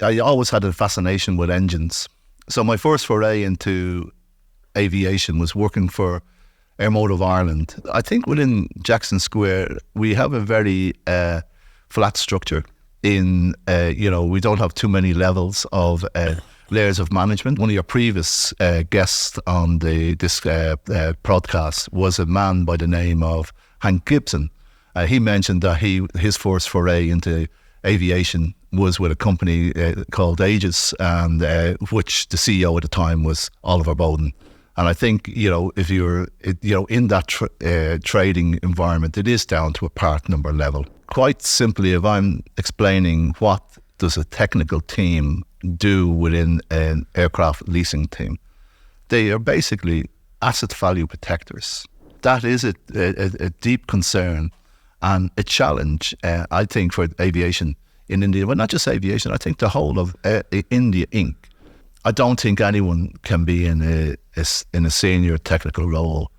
I always had a fascination with engines. So my first foray into aviation was working for Airmotive Ireland. I think within Jackson Square, we have a very flat structure in, we don't have too many levels of layers of management. One of your previous guests on this podcast was a man by the name of Hank Gibson. He mentioned that his first foray into aviation was with a company called Aegis, and which the CEO at the time was Oliver Bowden. And I think, if you're, in that trading environment, it is down to a part number level. Quite simply, if I'm explaining what does a technical team do within an aircraft leasing team, they are basically asset value protectors. That is a deep concern and a challenge, I think, for aviation in India, but not just aviation. I think the whole of India Inc. I don't think anyone can be in a senior technical role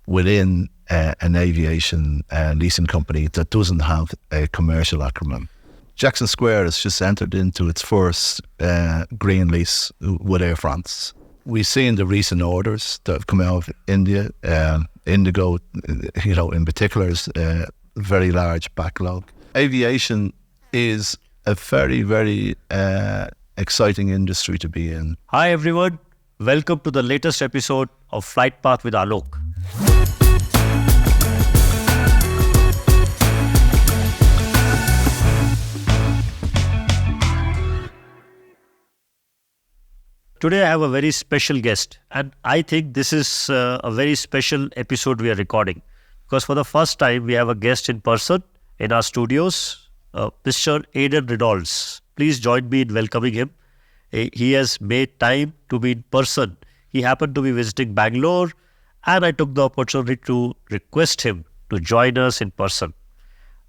within an aviation leasing company that doesn't have a commercial acumen. Jackson Square has just entered into its first green lease with Air France. We've seen the recent orders that have come out of India. Indigo, in particular, is a very large backlog. Aviation is a very, very exciting industry to be in. Hi everyone, welcome to the latest episode of Flightpath with Alok. Today I have a very special guest, and I think this is a very special episode we are recording, because for the first time we have a guest in person in our studios, Mr. Aidan Reynolds. Please join me in welcoming him. He has made time to be in person. He happened to be visiting Bangalore, and I took the opportunity to request him to join us in person.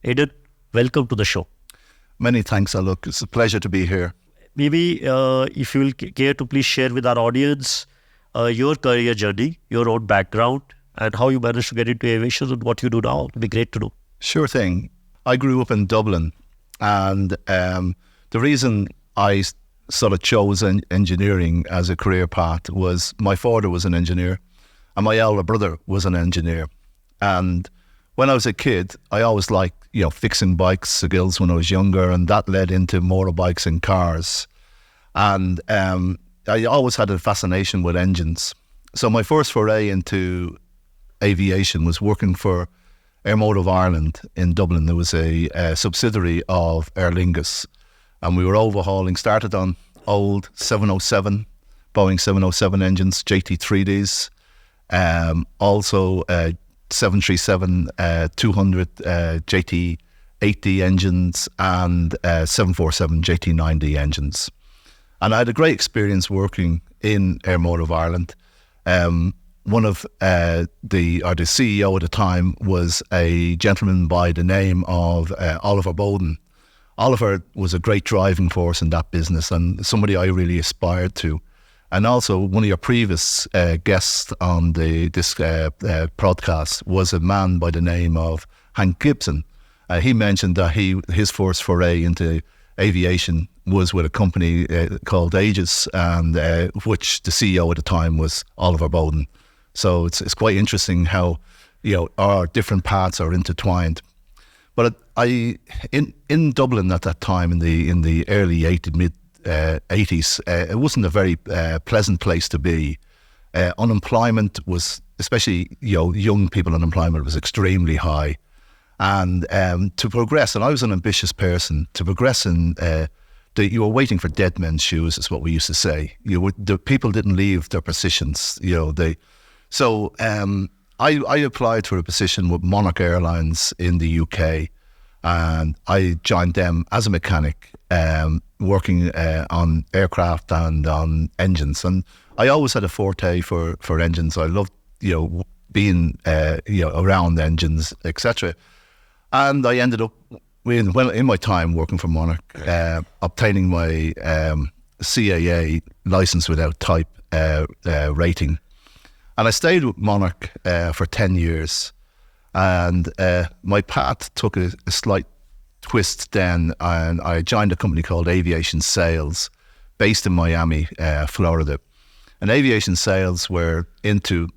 Aidan, welcome to the show. Many thanks, Alok. It's a pleasure to be here. Maybe if you will care to please share with our audience your career journey, your own background, and how you managed to get into aviation and what you do now. It'd be great to know. Sure thing. I grew up in Dublin, and the reason I sort of chose engineering as a career path was my father was an engineer and my elder brother was an engineer. And when I was a kid, I always liked, fixing bikes skills when I was younger, and that led into motorbikes and cars. And I always had a fascination with engines. So my first foray into aviation was working for Airmotive Ireland in Dublin. There was a subsidiary of AerLingus, and we were overhauling, started on old 707, Boeing 707 engines, JT3Ds, also 737 200 JT8D engines, and 747 JT9D engines. And I had a great experience working in Airmotive Ireland. One of the CEO at the time was a gentleman by the name of Oliver Bowden. Oliver was a great driving force in that business and somebody I really aspired to. And also one of your previous guests on this podcast was a man by the name of Hank Gibson. He mentioned that his first foray into aviation was with a company called Aegis, and which the CEO at the time was Oliver Bowden. So it's quite interesting how our different paths are intertwined. But in Dublin at that time, in the early 80s, mid 80s, it wasn't a very pleasant place to be. Unemployment was, especially young people unemployment was extremely high. And to progress, and I was an ambitious person, to progress in you were waiting for dead men's shoes, is what we used to say. The people didn't leave their positions. So I applied for a position with Monarch Airlines in the UK, and I joined them as a mechanic, working on aircraft and on engines. And I always had a forte for engines. I loved being around engines, etc. And I ended up in my time working for Monarch, obtaining my CAA license without type rating. And I stayed with Monarch for 10 years. And my path took a slight twist then, and I joined a company called Aviation Sales, based in Miami, Florida. And aviation sales were into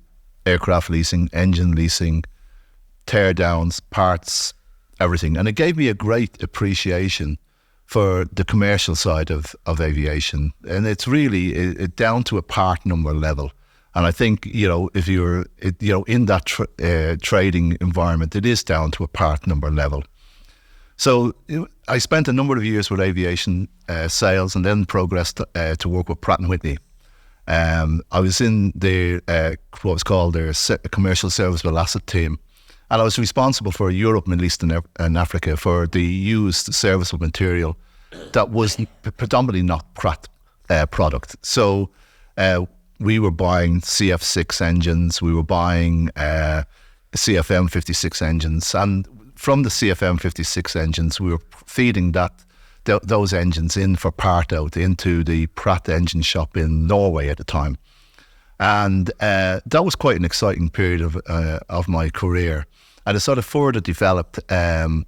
aircraft leasing, engine leasing, teardowns, parts, everything. And it gave me a great appreciation for the commercial side of aviation. And it's really down to a part number level. And I think, if you're, in that trading environment, it is down to a part number level. So I spent a number of years with aviation sales and then progressed to work with Pratt Whitney. I was in what was called their commercial serviceable asset team, and I was responsible for Europe, Middle East and Africa for the used serviceable material that was predominantly not Pratt product. So we were buying CF6 engines, we were buying CFM 56 engines, and from the CFM 56 engines, we were feeding those engines in for part out into the Pratt engine shop in Norway at the time. And that was quite an exciting period of my career. And it sort of further developed my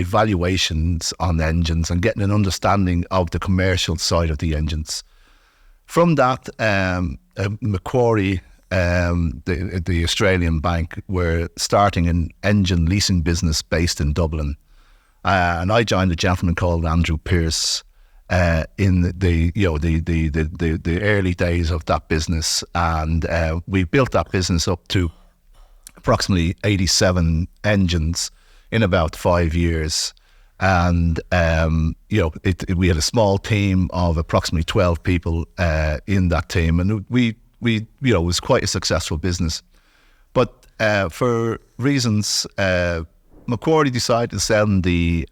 valuations on engines and getting an understanding of the commercial side of the engines. From that, Macquarie, the Australian bank, were starting an engine leasing business based in Dublin. And I joined a gentleman called Andrew Pearce in the early days of that business, and we built that business up to approximately 87 engines in about 5 years. And we had a small team of approximately 12 people in that team, and we it was quite a successful business. But for reasons, Macquarie decided to sell the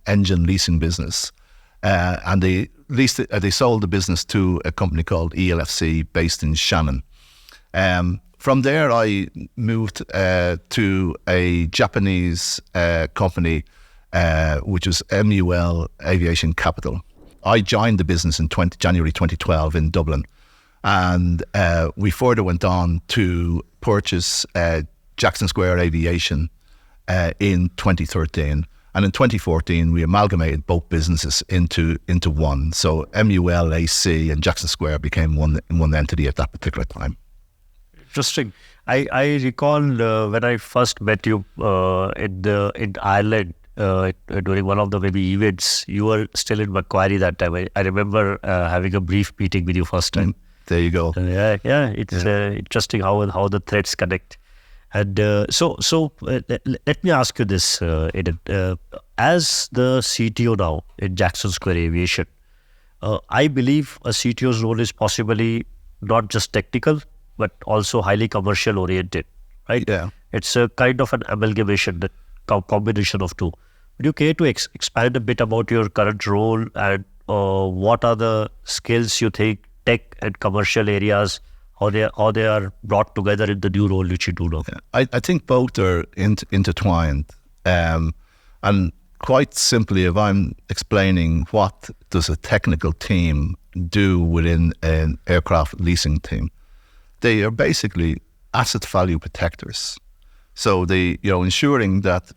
engine leasing business, and they sold the business to a company called ELFC based in Shannon. From there, I moved to a Japanese company, which was MUL Aviation Capital. I joined the business in January 2012 in Dublin, and we further went on to purchase Jackson Square Aviation in 2013. And in 2014, we amalgamated both businesses into one. So MUL AC and Jackson Square became one entity at that particular time. Interesting. I recall when I first met you in Ireland during one of the maybe events. You were still in Macquarie that time. I remember having a brief meeting with you first time. There you go. It's interesting how the threads connect. And so let me ask you this, Aidan. As the CTO now in Jackson Square Aviation, I believe a CTO's role is possibly not just technical, but also highly commercial oriented, right? Yeah. It's a kind of an amalgamation, that combination of two. Would you care to expand a bit about your current role and what are the skills you think tech and commercial areas, how they are brought together in the new role which you do now? I think both are intertwined. And quite simply, if I'm explaining what does a technical team do within an aircraft leasing team, they are basically asset value protectors. So they, ensuring that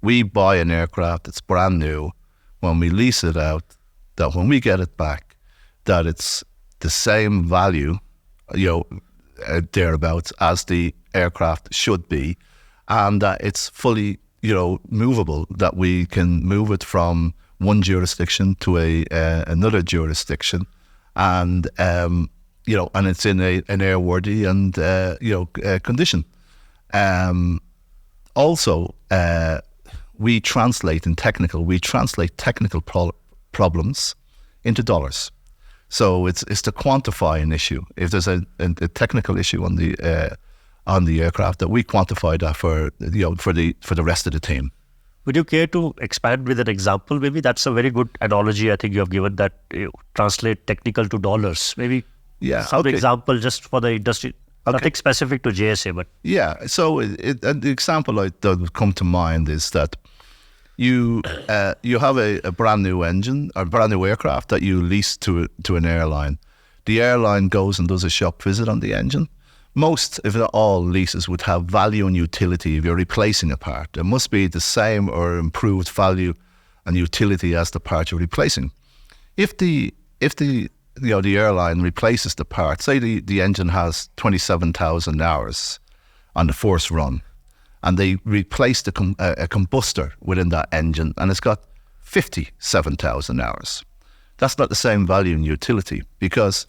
we buy an aircraft that's brand new, when we lease it out, that when we get it back, that it's the same value, thereabouts as the aircraft should be, and that it's fully, movable, that we can move it from one jurisdiction to another jurisdiction, and and it's in an airworthy and condition. Also, we translate technical problems into dollars. So it's to quantify an issue. If there's a technical issue on the aircraft, that we quantify that for the rest of the team. Would you care to expand with an example? Maybe that's a very good analogy. I think you have given that translate technical to dollars. Maybe some example just for the industry. Okay. Nothing specific to JSA, but So the example that would come to mind is that you have a brand new engine or brand new aircraft that you lease to an airline. The airline goes and does a shop visit on the engine, most, if not all, leases would have value and utility if you're replacing a part. There must be the same or improved value and utility as the part you're replacing. If the airline replaces the part, say the engine has 27,000 hours on the first run, and they replace a combustor within that engine, and it's got 57,000 hours. That's not the same value and utility, because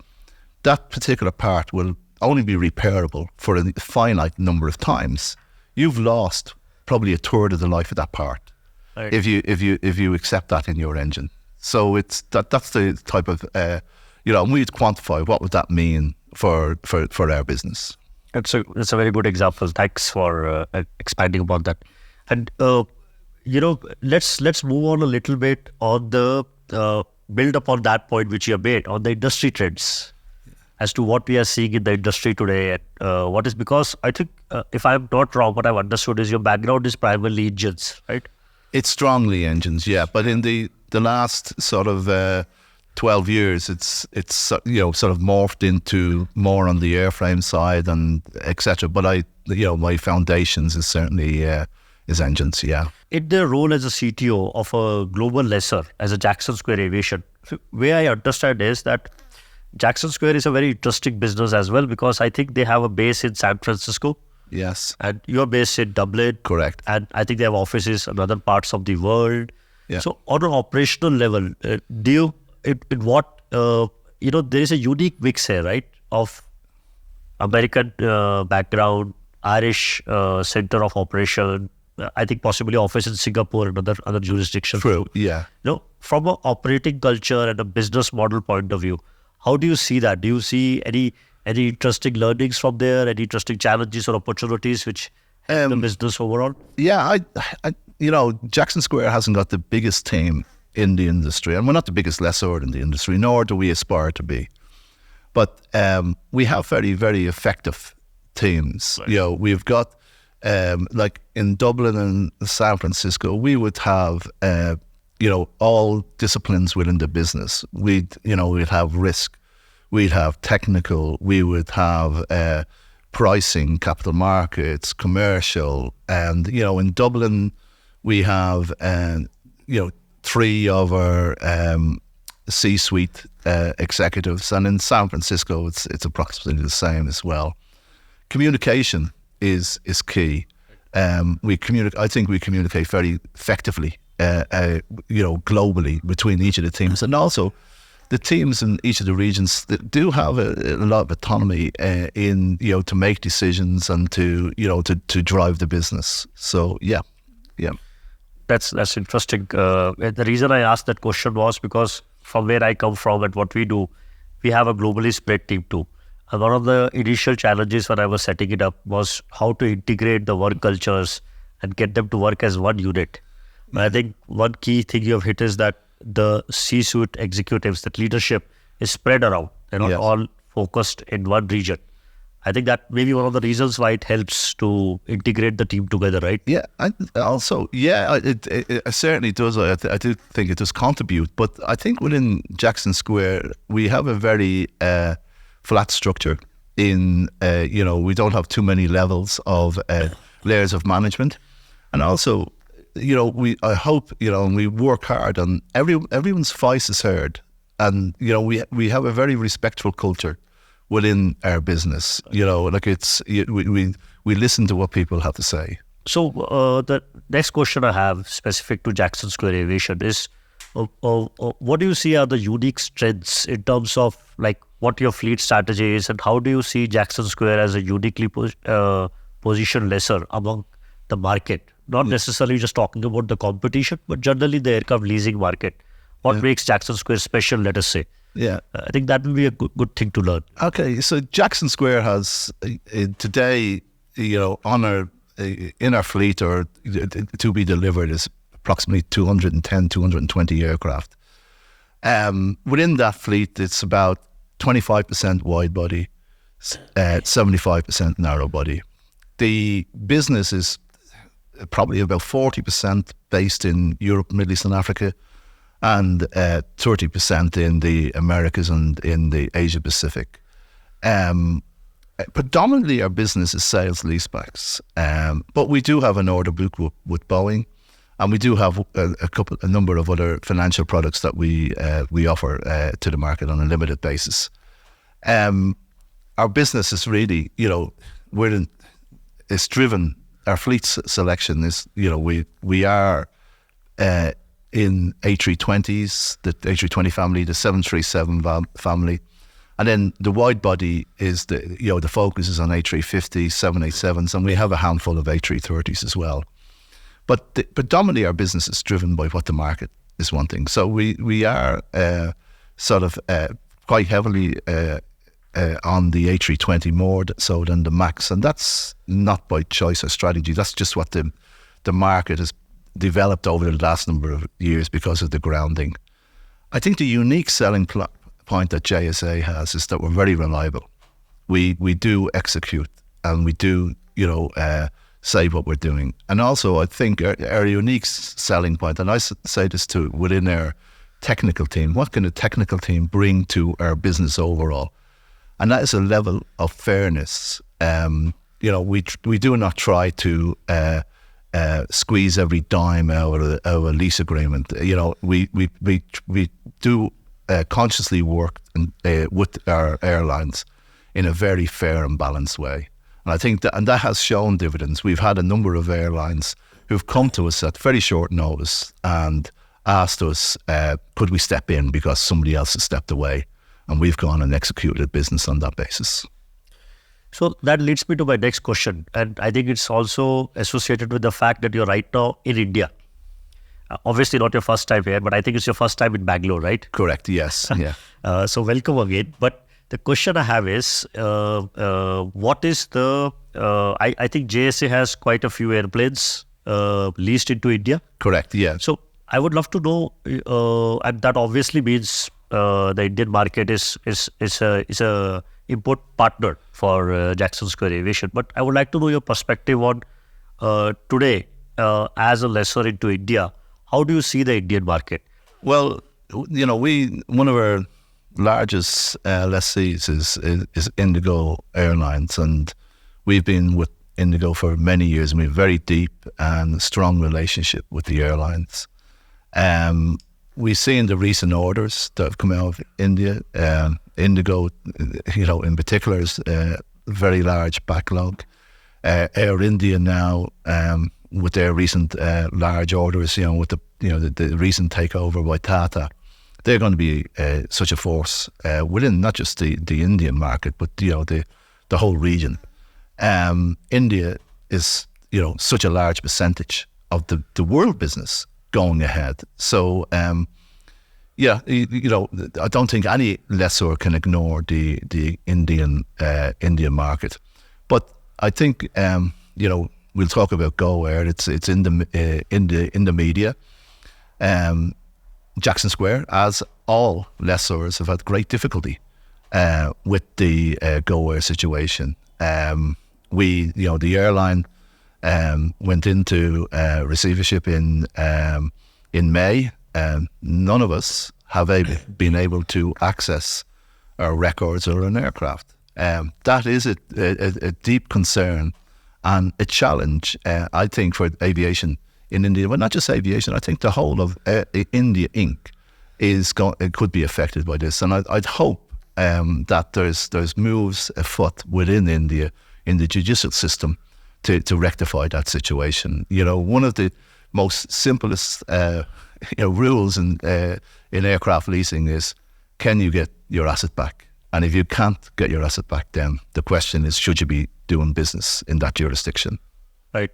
that particular part will only be repairable for a finite number of times. You've lost probably a third of the life of that part, right, if you accept that in your engine. So it's that's the type of and we'd quantify what would that mean for our business. That's a very good example. Thanks for expanding upon that. And let's move on a little bit on the build upon that point which you have made on the industry trends, as to what we are seeing in the industry today, and what is, because I think if I'm not wrong, what I've understood is your background is primarily engines, right? It's strongly engines, yeah. But in the last sort of 12 years, it's sort of morphed into more on the airframe side and etc. But my foundations is certainly is engines, yeah. In their role as a CTO of a global lessor as a Jackson Square Aviation, the way I understand is that Jackson Square is a very interesting business as well, because I think they have a base in San Francisco. Yes. And you're based in Dublin. Correct. And I think they have offices in other parts of the world. Yeah. So on an operational level, there is a unique mix here, right? Of American background, Irish center of operation, I think possibly office in Singapore and other jurisdictions. True, yeah. From an operating culture and a business model point of view, how do you see that? Do you see any interesting learnings from there? Any interesting challenges or opportunities which help the business overall? Yeah, Jackson Square hasn't got the biggest team in the industry, and we're not the biggest lessor in the industry, nor do we aspire to be. But we have very, very effective teams. Right. We've got like in Dublin and San Francisco, we would have all disciplines within the business. We'd have risk, we'd have technical, we would have pricing, capital markets, commercial, and in Dublin we have 3 of our C-suite executives, and in San Francisco it's approximately the same as well. Communication is key. I think we communicate very effectively, globally between each of the teams, and also the teams in each of the regions that do have a lot of autonomy in to make decisions and to drive the business. So yeah. That's interesting. The reason I asked that question was because from where I come from and what we do, we have a globally spread team too. And one of the initial challenges when I was setting it up was how to integrate the work cultures and get them to work as one unit. And I think one key thing you have hit is that the C-suite executives, that leadership is spread around. They're not all focused in one region. I think that may be one of the reasons why it helps to integrate the team together, right? Yeah, it certainly does. I do think it does contribute. But I think within Jackson Square, we have a very flat structure in, we don't have too many levels of layers of management. And also, I hope, and we work hard and everyone's voice is heard. And, we have a very respectful culture within our business. We listen to what people have to say. So the next question I have specific to Jackson Square Aviation is, what do you see are the unique strengths in terms of like what your fleet strategy is, and how do you see Jackson Square as a uniquely positioned lessor among the market? Not necessarily just talking about the competition, but generally the aircraft leasing market. What makes Jackson Square special, let us say? Yeah, I think that will be a good thing to learn. Okay, so Jackson Square has today, in our fleet or to be delivered is approximately 210, 220 aircraft. Within that fleet, it's about 25% wide body, 75% narrow body. The business is probably about 40% based in Europe, Middle East and Africa, and 30% in the Americas and in the Asia Pacific. predominantly our business is sales leasebacks, but we do have an order book with Boeing, and we do have a number of other financial products that we offer to the market on a limited basis. Our business is really, it's driven. Our fleet selection is, we are in A320s, the A320 family, the 737 family. And then the wide body is the focus is on A350s, 787s, and we have a handful of A330s as well. But predominantly our business is driven by what the market is wanting. So we are quite heavily on the A320 more so than the MAX, and that's not by choice or strategy. That's just what the market has developed over the last number of years because of the grounding. I think the unique selling point that JSA has is that we're very reliable. We do execute, and we do say what we're doing. And also I think our unique selling point, and I say this to within our technical team, what can a technical team bring to our business overall? And that is a level of fairness. We do not try to squeeze every dime out of a lease agreement. We do consciously work with our airlines in a very fair and balanced way. And I think that has shown dividends. We've had a number of airlines who've come to us at very short notice and asked us, could we step in because somebody else has stepped away? And we've gone and executed business on that basis. So that leads me to my next question. And I think it's also associated with the fact that you're right now in India. Obviously not your first time here, but I think it's your first time in Bangalore, right? Correct, yes. Yeah. So welcome again. But the question I have is, what is I think JSA has quite a few airplanes leased into India. Correct, yeah. So I would love to know, and that obviously means the Indian market is a import partner for Jackson Square Aviation. But I would like to know your perspective on today as a lessor into India. How do you see the Indian market? Well, one of our largest lessees is Indigo Airlines, and we've been with Indigo for many years, and we have a very deep and strong relationship with the airlines. We've seen the recent orders that have come out of India. Indigo, in particular, is a very large backlog. Air India now, with their recent large orders, with the recent takeover by Tata, they're going to be such a force within not just the Indian market, but the whole region. India is such a large percentage of the world business going ahead. So I don't think any lessor can ignore the Indian market. But I think we'll talk about Go Air. It's in the media. Jackson Square, as all lessors, have had great difficulty with the Go Air situation. The airline went into receivership in May. None of us have been able to access our records or an aircraft. That is a deep concern and a challenge, I think, for aviation in India. But not just aviation, I think the whole of India Inc. It could be affected by this. And I'd hope that there's moves afoot within India in the judicial system to rectify that situation. One of the most simplest rules in aircraft leasing is, can you get your asset back? And if you can't get your asset back, then the question is, should you be doing business in that jurisdiction? Right.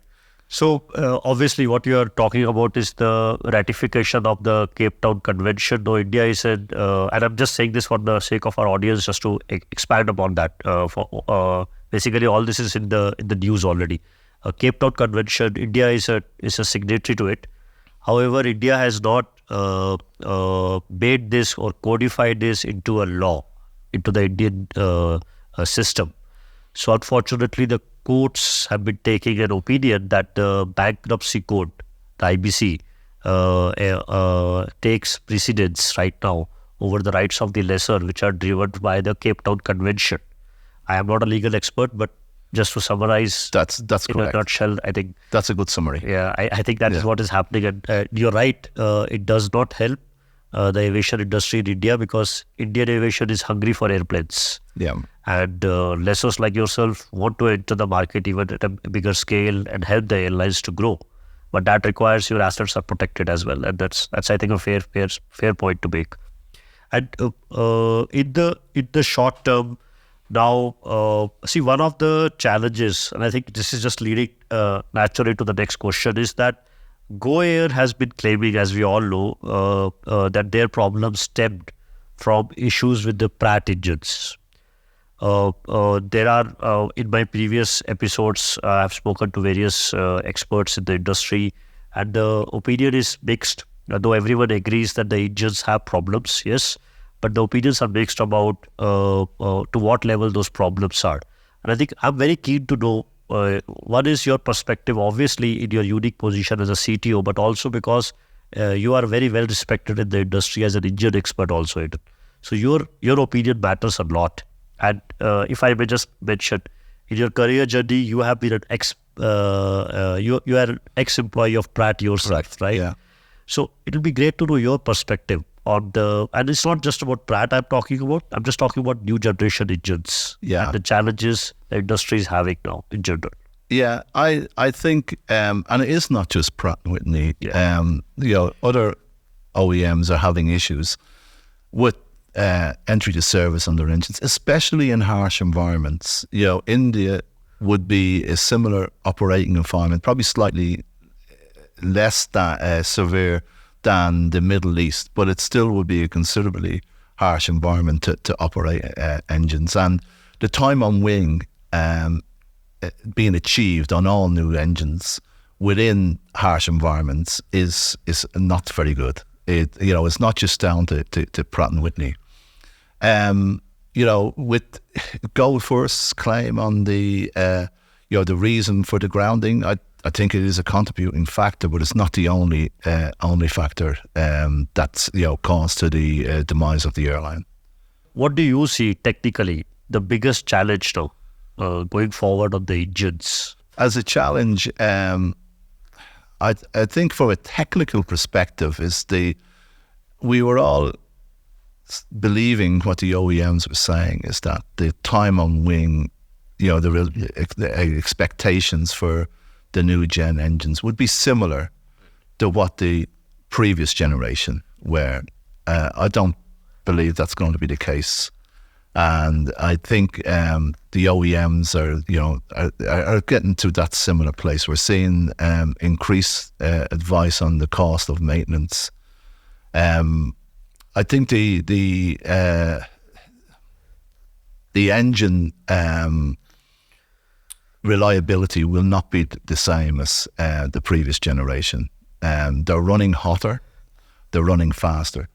So obviously what you are talking about is the ratification of the Cape Town Convention. Though India is and I'm just saying this for the sake of our audience, just to expand upon that. Basically, all this is in the news already. Cape Town Convention, India is a signatory to it. However, India has not made this or codified this into a law, into the Indian system. So unfortunately, the courts have been taking an opinion that the bankruptcy code, the IBC, takes precedence right now over the rights of the lessor, which are driven by the Cape Town Convention. I am not a legal expert, but just to summarize, That's in correct. a nutshell, I think That's a good summary. yeah, I think that is what is happening. And you're right, it does not help the aviation industry in India, because Indian aviation is hungry for airplanes. Yeah. And lessors like yourself want to enter the market even at a bigger scale and help the airlines to grow. But that requires your assets are protected as well. And that's I think, a fair point to make. And in the short term, now, see, one of the challenges, and I think this is just leading naturally to the next question, is that Go Air has been claiming, as we all know, that their problems stemmed from issues with the Pratt engines. There are, in my previous episodes, I've spoken to various experts in the industry, and the opinion is mixed. Though everyone agrees that the engines have problems, yes, but the opinions are mixed about to what level those problems are. And I think I'm very keen to know, what is your perspective, obviously in your unique position as a CTO, but also because you are very well respected in the industry as an engine expert also, Aidan. So your opinion matters a lot. And if I may just mention, in your career journey, you have been you are an ex-employee of Pratt yourself, right? Yeah. So it'll be great to know your perspective on and it's not just about Pratt I'm talking about. I'm just talking about new generation engines. Yeah. And the challenges the industry is having now in general. Yeah, I think, and it is not just Pratt Whitney. Yeah. Other OEMs are having issues with entry to service on their engines, especially in harsh environments. India would be a similar operating environment, probably slightly less severe than the Middle East, but it still would be a considerably harsh environment to operate engines. And the time on wing being achieved on all new engines within harsh environments is not very good. It's not just down to Pratt and Whitney. With Goldfirst's claim on the reason for the grounding, I think it is a contributing factor, but it's not the only factor that's caused to the demise of the airline. What do you see technically the biggest challenge now going forward on the engines? As a challenge, I think from a technical perspective, we were all believing what the OEMs were saying, is that the time on wing, the expectations for the new gen engines would be similar to what the previous generation were. I don't believe that's going to be the case, and I think the OEMs are getting to that similar place. We're seeing increased advice on the cost of maintenance. I think the engine reliability will not be the same as the previous generation. They're running hotter, they're running faster,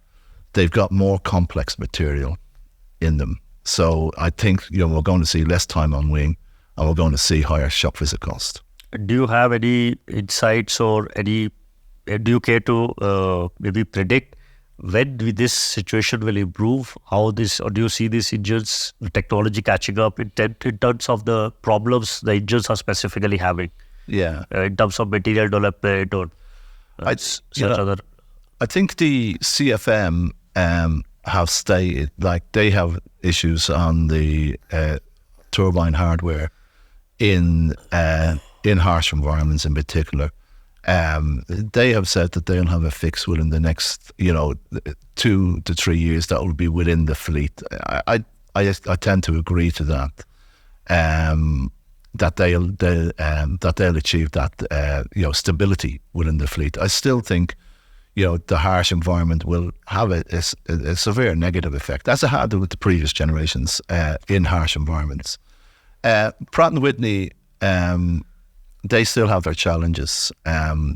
they've got more complex material in them. So I think we're going to see less time on wing, and we're going to see higher shop visit cost. Do you have any insights or do you care to maybe predict when this situation will improve? Or do you see these engines, the technology catching up in terms of the problems the engines are specifically having? Yeah. In terms of material development or other. I think the CFM have stated they have issues on the turbine hardware in harsh environments in particular. They have said that they'll have a fix within the next 2 to 3 years that will be within the fleet. I tend to agree to that. That they'll achieve that stability within the fleet. I still think the harsh environment will have a severe negative effect, as it had with the previous generations in harsh environments. Pratt & Whitney, they still have their challenges.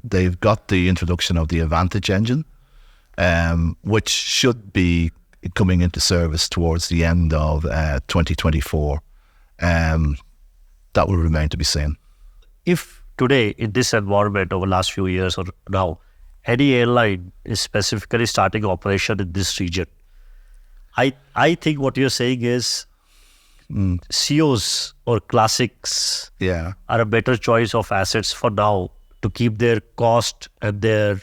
They've got the introduction of the Advantage engine, which should be coming into service towards the end of 2024. That will remain to be seen. If today, in this environment over the last few years or now, any airline is specifically starting operation in this region, I think what you're saying is COs or classics are a better choice of assets for now to keep their cost and their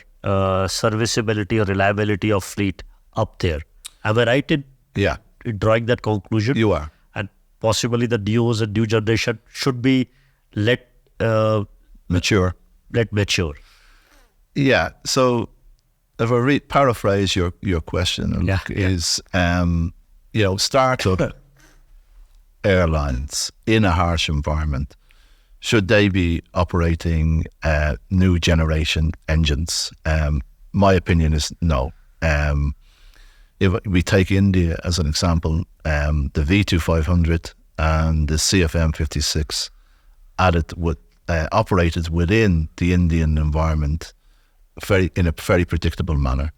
serviceability or reliability of fleet up there. Am I right in drawing that conclusion? You are. And possibly the neos and new generation should be let mature. Yeah. So if I paraphrase your question, is startup airlines in a harsh environment, should they be operating new generation engines? My opinion is no. If we take India as an example, the V2500 and the CFM56 operated within the Indian environment in a very predictable manner.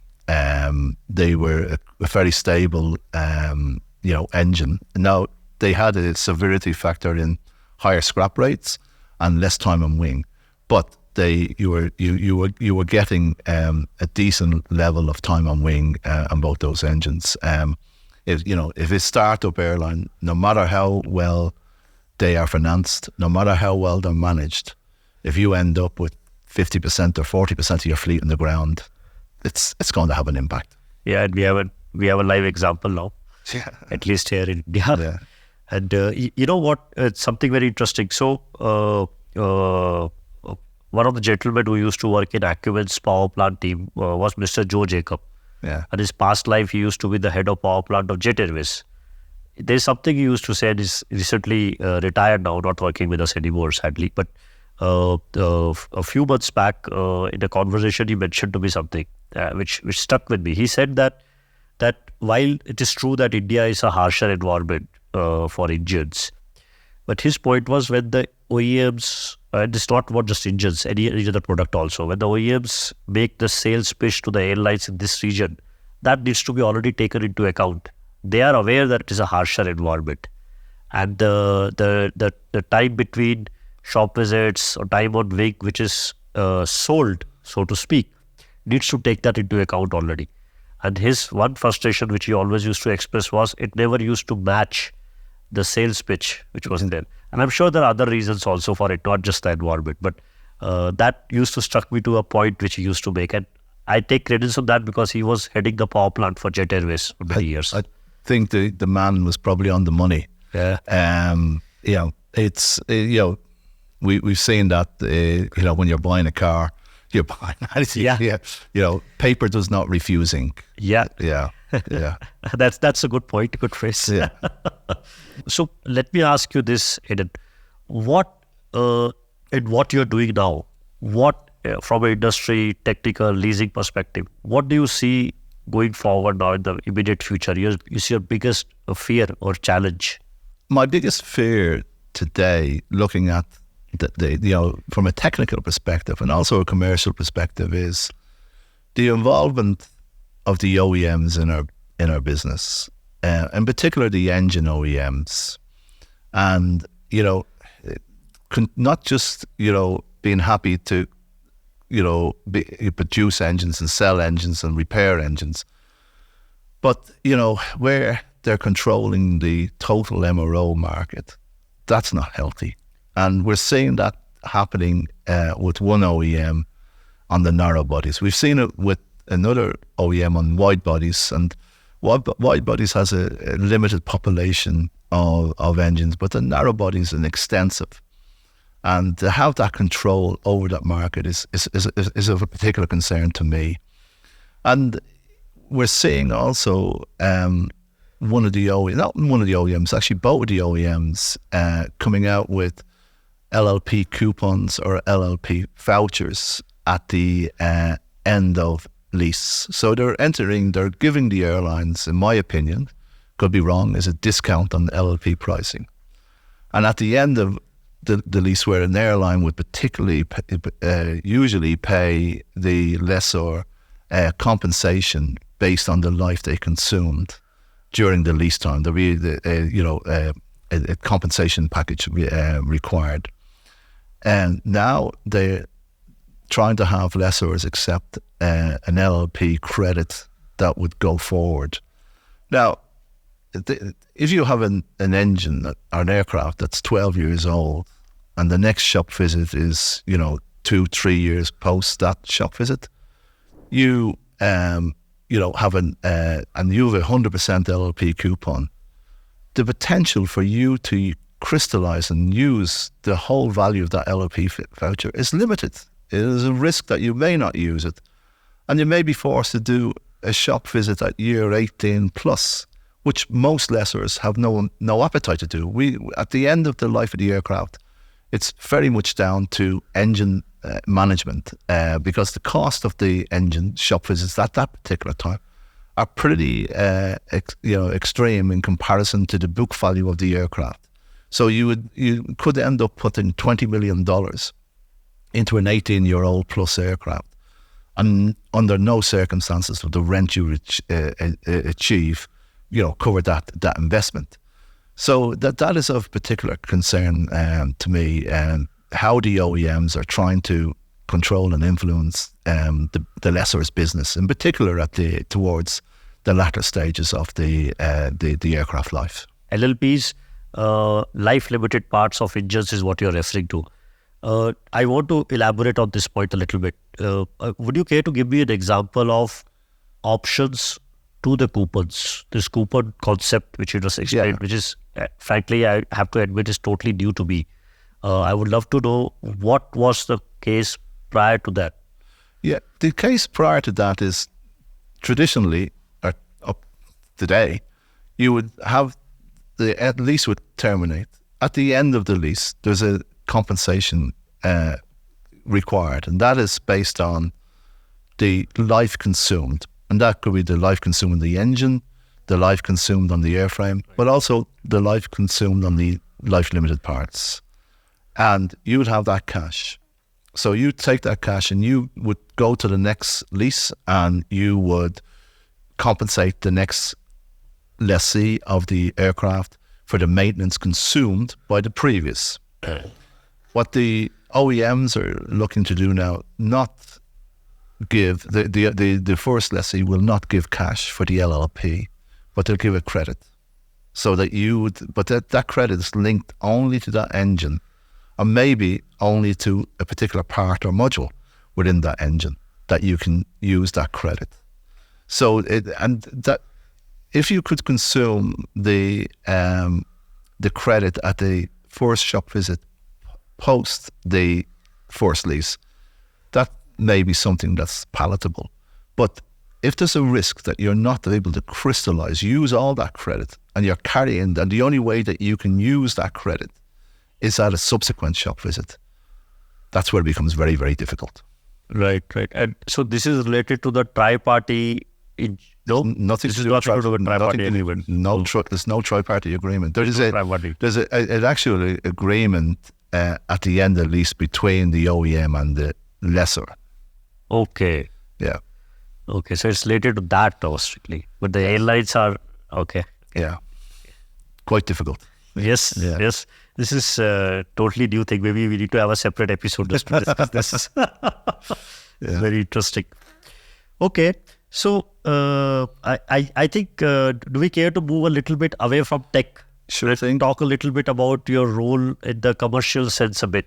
They were a very stable, engine. Now they had a severity factor in higher scrap rates and less time on wing, but you were getting a decent level of time on wing on both those engines. If a startup airline, no matter how well they are financed, no matter how well they're managed, if you end up with 50% or 40% of your fleet on the ground, it's going to have an impact. Yeah, and we have a live example now, at least here in India. Yeah. And you know what? It's something very interesting. So one of the gentlemen who used to work in Acumen's power plant team was Mr. Joe Jacob. Yeah. And his past life, he used to be the head of power plant of Jet Airways. There's something he used to say, and he's recently retired now, not working with us anymore, sadly. But a few months back, in a conversation, he mentioned to me something which stuck with me. He said that while it is true that India is a harsher environment for engines, but his point was when the OEMs, and it's not about just engines, any other product also, when the OEMs make the sales pitch to the airlines in this region, that needs to be already taken into account. They are aware that it is a harsher environment, and the time between shop visits or time on wing, which is sold, so to speak, needs to take that into account already. And his one frustration, which he always used to express, was it never used to match the sales pitch which was there. And I'm sure there are other reasons also for it, not just the environment, but that used to struck me to a point which he used to make. And I take credence on that because he was heading the power plant for Jet Airways for many years. I think the man was probably on the money. Yeah. It's we've seen that when you're buying a car, you're buying anything. Yeah. Paper does not refuse ink. Yeah. Yeah. That's a good point, good phrase. Yeah. So let me ask you this, Aidan. What you're doing now, from an industry, technical, leasing perspective, what do you see going forward now in the immediate future? Is your biggest fear or challenge? My biggest fear today, looking at from a technical perspective and also a commercial perspective, is the involvement of the OEMs in our business, in particular the engine OEMs, and not just being happy to produce engines and sell engines and repair engines, but where they're controlling the total MRO market. That's not healthy, and we're seeing that happening with one OEM on the narrow bodies. We've seen it with another OEM on wide bodies, and wide bodies has a limited population of engines, but the narrow bodies are extensive. And to have that control over that market is of a particular concern to me. And we're seeing also both of the OEMs coming out with LLP coupons or LLP vouchers at the end of lease. So they're giving the airlines, in my opinion, could be wrong, is a discount on the LLP pricing. And at the end of the lease, where an airline would particularly usually pay the lessor compensation based on the life they consumed during the lease time, there'll be a compensation package required. And now they're trying to have lessors accept an LLP credit that would go forward. Now, if you have an engine or an aircraft that's 12 years old, and the next shop visit is 2-3 years post that shop visit, you have and you have a 100% LLP coupon, the potential for you to crystallize and use the whole value of that LLP voucher is limited. It is a risk that you may not use it, and you may be forced to do a shop visit at year 18 plus, which most lessors have no appetite to do. At the end of the life of the aircraft, it's very much down to engine management, because the cost of the engine shop visits at that particular time are pretty extreme in comparison to the book value of the aircraft. So you could end up putting $20 million into an 18-year-old plus aircraft, and under no circumstances will the rent you achieve cover that investment. So that is of particular concern to me, how the OEMs are trying to control and influence the lessor's business, in particular towards the latter stages of the aircraft life. LLPs, life limited parts of engines is what you're referring to. I want to elaborate on this point a little bit. Would you care to give me an example of options to the coupons, this coupon concept which you just explained, which is, frankly, I have to admit, is totally new to me. I would love to know what was the case prior to that. Yeah, the case prior to that is traditionally, or up today, you would have the lease would terminate. At the end of the lease, there's a compensation required, and that is based on the life consumed. And that could be the life consumed in the engine, the life consumed on the airframe, but also the life consumed on the life limited parts. And you would have that cash. So you take that cash and you would go to the next lease, and you would compensate the next lessee of the aircraft for the maintenance consumed by the previous. What the OEMs are looking to do now, not give, the first lessee will not give cash for the LLP, but they'll give a credit. So that that credit is linked only to that engine, or maybe only to a particular part or module within that engine, that you can use that credit. So if you could consume the credit at the first shop visit post the first lease, that may be something that's palatable. But if there's a risk that you're not able to crystallize, use all that credit, and you're carrying, and the only way that you can use that credit is at a subsequent shop visit, that's where it becomes very, very difficult. Right. And so this is related to the tri-party. Nothing to do with tri-party agreement. There's no tri-party agreement. There's an actual agreement at the end of the lease between the OEM and the lessor. Okay. Yeah. Okay, so it's related to that strictly, but the airlines are okay. Yeah. Quite difficult. Yes. This is a totally new thing. Maybe we need to have a separate episode just to discuss this. Very interesting. Okay, so I think, do we care to move a little bit away from tech? Sure thing. Talk a little bit about your role in the commercial sense a bit.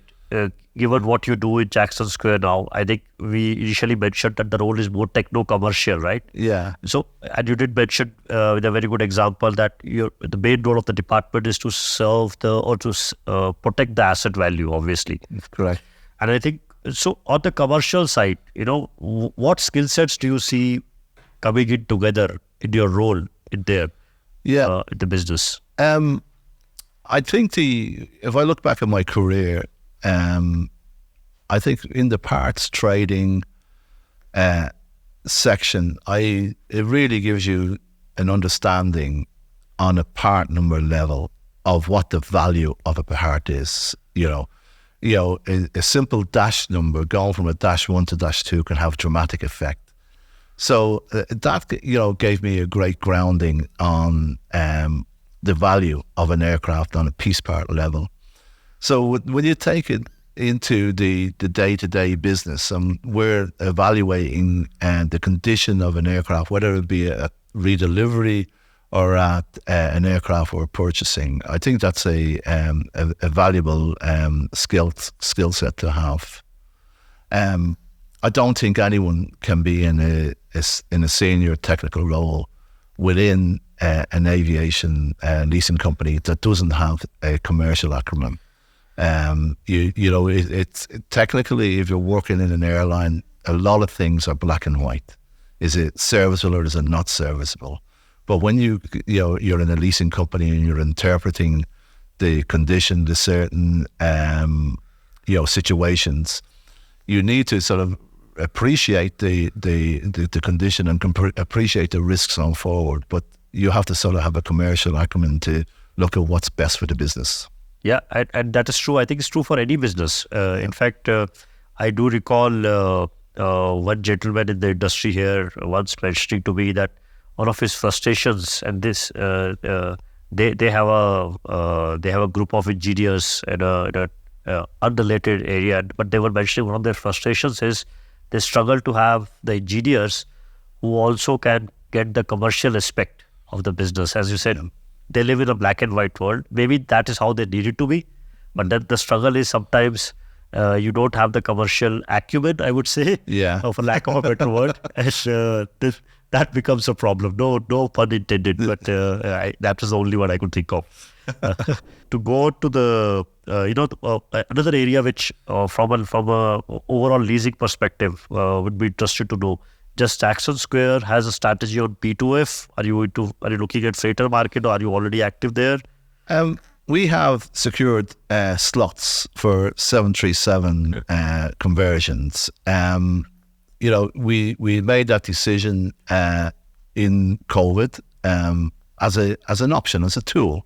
Given what you do in Jackson Square now, I think we initially mentioned that the role is more techno-commercial, right? Yeah. So, and you did mention with a very good example that the main role of the department is to serve to protect the asset value, obviously. Correct. And I think, so on the commercial side, what skill sets do you see coming in together in your role in there? In the business? I think if I look back at my career, I think in the parts trading section, it really gives you an understanding on a part number level of what the value of a part is. A simple dash number going from a -1 to -2 can have dramatic effect. So that gave me a great grounding on the value of an aircraft on a piece part level. So when you take it into the day-to-day business, we're evaluating the condition of an aircraft, whether it be a redelivery or at an aircraft we're purchasing. I think that's a valuable skill set to have. I don't think anyone can be in a senior technical role within an aviation leasing company that doesn't have a commercial acumen. It's technically, if you're working in an airline, a lot of things are black and white. Is it serviceable or is it not serviceable? But when you're in a leasing company and you're interpreting the condition to certain situations, you need to sort of appreciate the condition and appreciate the risks on forward. But you have to sort of have a commercial acumen to look at what's best for the business. Yeah, and that is true. I think it's true for any business. In fact, I do recall one gentleman in the industry here once mentioning to me that one of his frustrations, and this they have a group of engineers in a unrelated area, but they were mentioning one of their frustrations is they struggle to have the engineers who also can get the commercial aspect of the business. As you said, they live in a black and white world. Maybe that is how they need it to be. But then the struggle is sometimes you don't have the commercial acumen, I would say, for lack of a better word. And that becomes a problem. No pun intended, but that was the only one I could think of. To go to the, another area which from a overall leasing perspective would be interested to know. Just Jackson Square has a strategy on P2F. Are you looking at freighter market, or are you already active there? We have secured slots for 737 conversions. We made that decision in COVID as an option, as a tool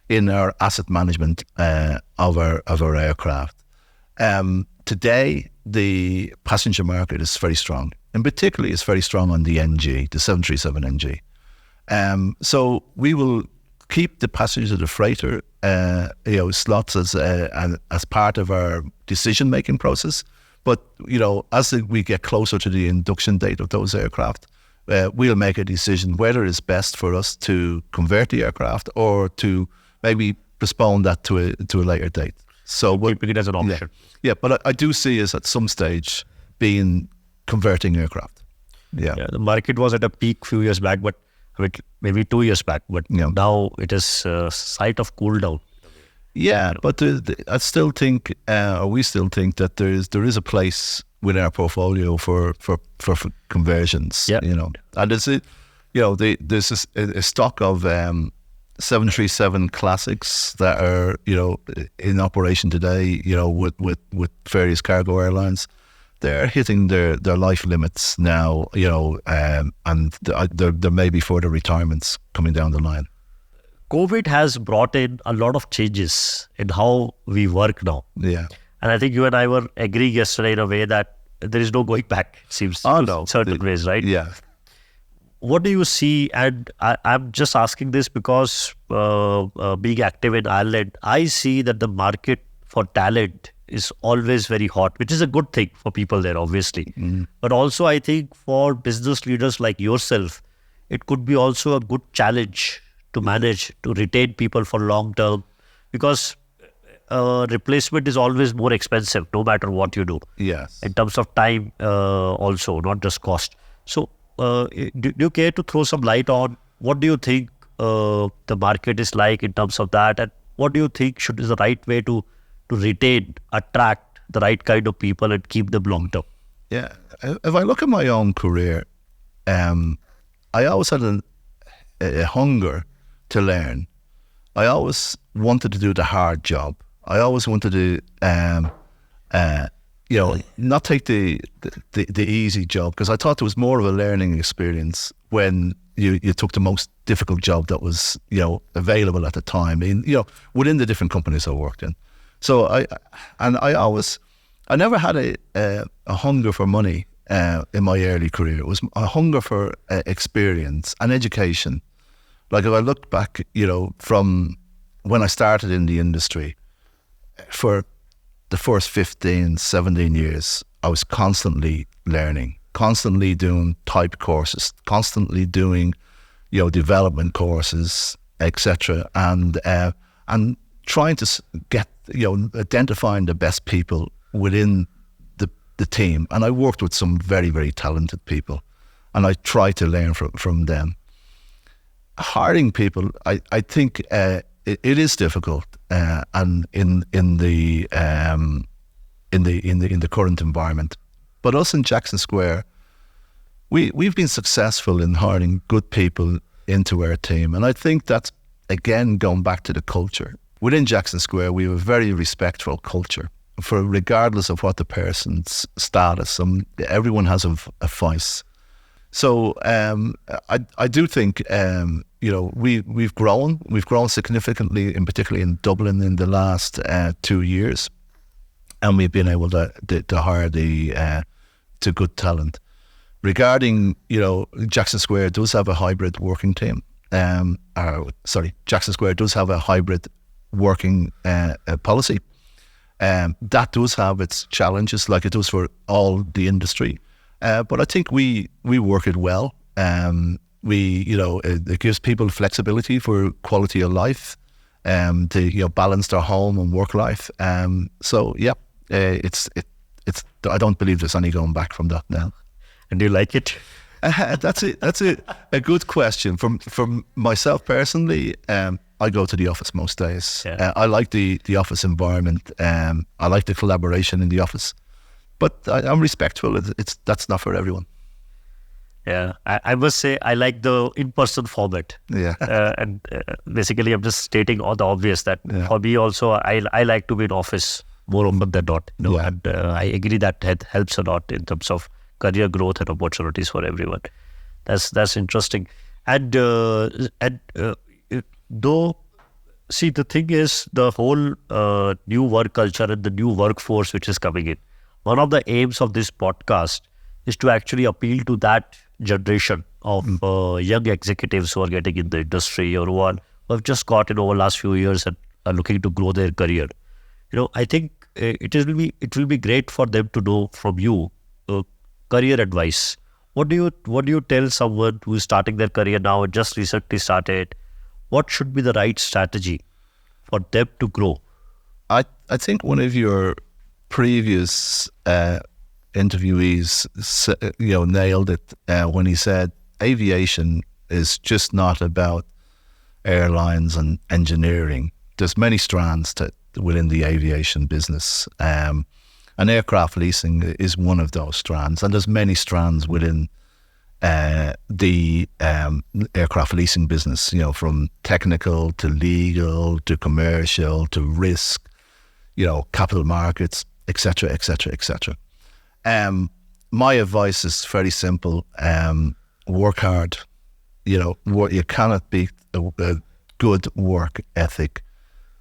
in our asset management of our aircraft. Today, the passenger market is very strong, and particularly it's very strong on the NG, the 737 NG. So we will keep the passenger to freighter slots as part of our decision-making process. But, as we get closer to the induction date of those aircraft, we'll make a decision whether it's best for us to convert the aircraft or to maybe postpone that to a later date. So we'll keep it as an option. Yeah, but I do see us at some stage being converting aircraft. Yeah, the market was at a peak few years back, but maybe 2 years back, but now it is site of cool down. Yeah, but I still think, or we still think that there is a place within our portfolio for conversions. Yeah. And there's a stock of 737 classics that are in operation today. With various cargo airlines. They're hitting their life limits now, and there may be further retirements coming down the line. COVID has brought in a lot of changes in how we work now. Yeah. And I think you and I were agreeing yesterday in a way that there is no going back, it seems, in certain ways, right? Yeah. What do you see? And I'm just asking this because being active in Ireland, I see that the market for talent is always very hot, which is a good thing for people there, obviously. Mm-hmm. But also I think for business leaders like yourself, it could be also a good challenge to manage, to retain people for long term, because replacement is always more expensive, no matter what you do. Yes. In terms of time also, not just cost. So do you care to throw some light on what do you think the market is like in terms of that, and what do you think is the right way to retain, attract the right kind of people and keep them long term? Yeah. If I look at my own career, I always had a hunger to learn. I always wanted to do the hard job. I always wanted to, not take the easy job, because I thought it was more of a learning experience when you took the most difficult job that was, available at the time, within the different companies I worked in. So I never had a hunger for money in my early career. It was a hunger for experience and education. Like if I look back, from when I started in the industry, for the first 15, 17 years, I was constantly learning, constantly doing type courses, constantly doing, development courses, etc., and trying to get, identifying the best people within the team. And I worked with some very, very talented people, and I try to learn from them. Hiring people, I think it is difficult, and in the current environment. But us in Jackson Square, we've been successful in hiring good people into our team, and I think that's again going back to the culture within Jackson Square. We have a very respectful culture, for regardless of what the person's status. Everyone has a voice. So I do think we've grown significantly, particularly in Dublin in the last 2 years, and we've been able to hire to good talent. Regarding Jackson Square does have a hybrid working team. Jackson Square does have a hybrid working policy. That does have its challenges, like it does for all the industry. But I think we work it well. It gives people flexibility for quality of life, to balance their home and work life. It's I don't believe there's any going back from that now. And do you like it? That's a good question. From myself personally, I go to the office most days. Yeah. I like the office environment. I like the collaboration in the office. But I'm respectful. That's not for everyone. Yeah, I must say I like the in-person format. Yeah. And basically I'm just stating all the obvious that for me also, I like to be in office more often than not. Yeah. And I agree that helps a lot in terms of career growth and opportunities for everyone. That's interesting. And though, see, the thing is, the whole new work culture and the new workforce which is coming in, one of the aims of this podcast is to actually appeal to that generation of young executives who are getting in the industry, or who have just got in over the last few years and are looking to grow their career. I think it will be great for them to know from you career advice. What do you tell someone who is starting their career now and just recently started? What should be the right strategy for them to grow? I think one of your previous interviewees nailed it when he said aviation is just not about airlines and engineering. There's many strands within the aviation business, and aircraft leasing is one of those strands, and there's many strands within the aircraft leasing business, from technical to legal to commercial to risk, capital markets, etc., etc., etc. My advice is very simple. Work hard. You cannot beat a good work ethic.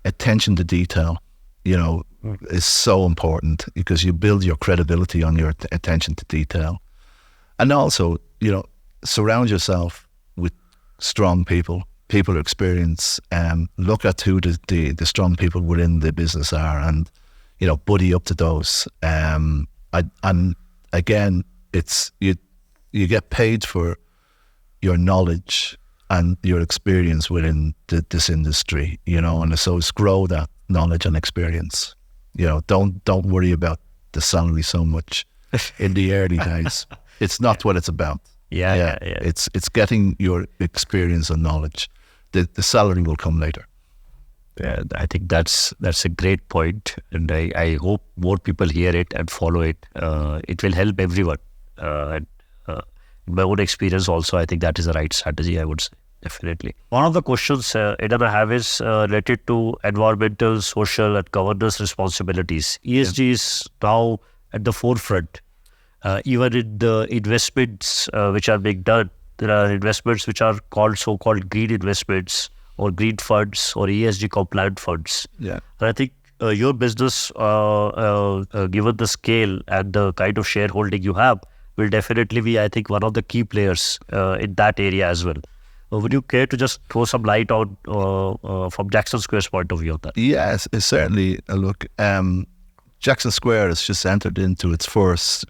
Attention to detail, is so important, because you build your credibility on your attention to detail. And also, surround yourself with strong people of experience. Look at who the strong people within the business are, and buddy up to those. And again, it's you get paid for your knowledge and your experience within this industry, and so it's grow that knowledge and experience. Don't worry about the salary so much in the early days. It's not what it's about. Yeah. It's getting your experience and knowledge. The salary will come later. Yeah, I think that's a great point, and I hope more people hear it and follow it. It will help everyone. In my own experience also, I think that is the right strategy, I would say, definitely. One of the questions Aidan I have is related to environmental, social and governance responsibilities. ESG is now at the forefront. Even in the investments which are being done, there are investments which are so-called green investments, or green funds, or ESG compliant funds. Yeah. And I think your business, given the scale and the kind of shareholding you have, will definitely be, I think, one of the key players in that area as well. Would you care to just throw some light on from Jackson Square's point of view on that? Yes, it's certainly. Look, Jackson Square has just entered into its first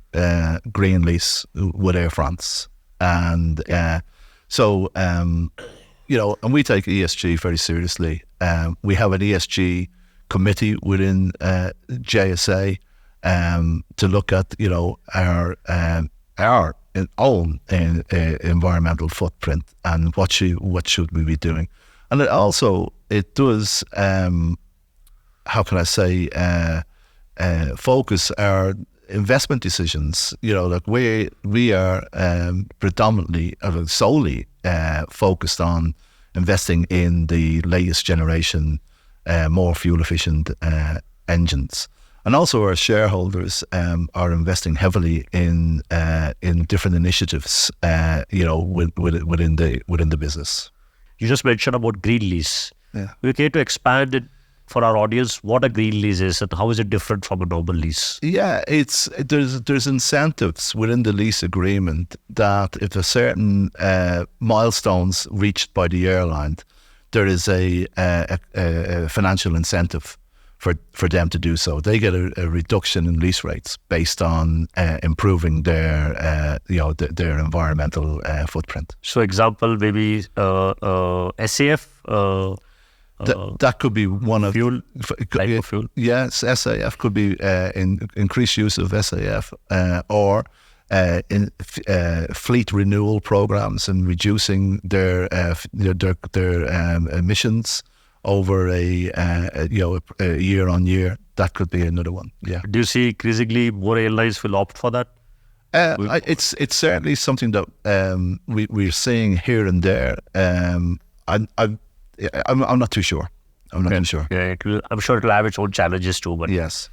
green lease with Air France, and So, you know, and we take ESG very seriously. We have an ESG committee within JSA to look at, you know, our own environmental footprint and what should we be doing. And it does, how can I say, focus our investment decisions. You know, like we are predominantly, solely focused on investing in the latest generation, more fuel efficient engines. And also our shareholders are investing heavily in different initiatives, you know, within the business. You just mentioned about green lease. Yeah. We care to expand it for our audience, what a green lease is and how is it different from a normal lease? Yeah, there's incentives within the lease agreement that if a certain milestones reached by the airline, there is a financial incentive for them to do so. They get a reduction in lease rates based on improving their their environmental footprint. So, example, maybe SAF. That could be one of fuel. Type of fuel. Yes, SAF could be increased use of SAF or in fleet renewal programs and reducing their emissions over a year on year. That could be another one. Yeah. Do you see increasingly more airlines will opt for that? It's certainly something that we're seeing here and there. I'm not too sure. I'm not too sure. Yeah, I'm sure it'll have its own challenges too. But yes.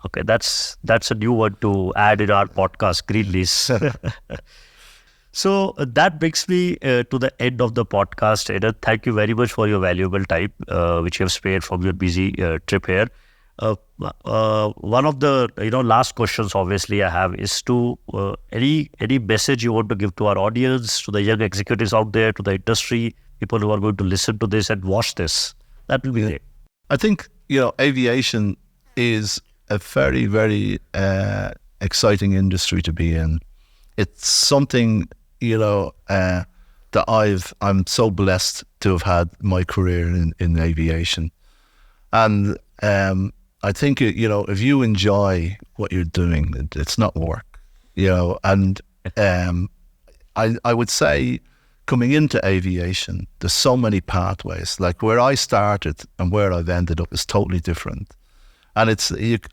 Okay, that's a new one to add in our podcast, green lease. So that brings me to the end of the podcast. Aidan, thank you very much for your valuable time, which you have spared from your busy trip here. One of the last questions, obviously, I have is to any message you want to give to our audience, to the young executives out there, to the industry, people who are going to listen to this and watch this. That will be great. I think aviation is a very, very exciting industry to be in. It's something that I'm so blessed to have had my career in aviation, and I think if you enjoy what you're doing, it's not work, and I would say coming into aviation, there's so many pathways. Like where I started and where I've ended up is totally different, and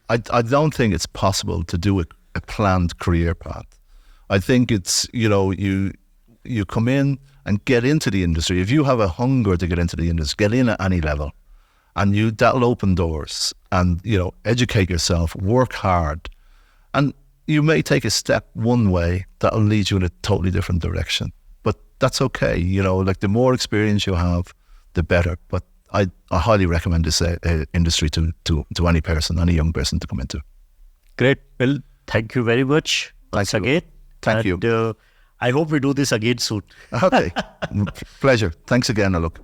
I don't think it's possible to do a planned career path. I think it's, you come in and get into the industry. If you have a hunger to get into the industry, get in at any level, and that'll open doors, and, educate yourself, work hard, and you may take a step one way that'll lead you in a totally different direction. But that's okay. Like the more experience you have, the better. But I highly recommend this industry to any person, any young person to come into. Great. Well, thank you very much once again. Thank you. I hope we do this again soon. Okay. Pleasure. Thanks again, Alok.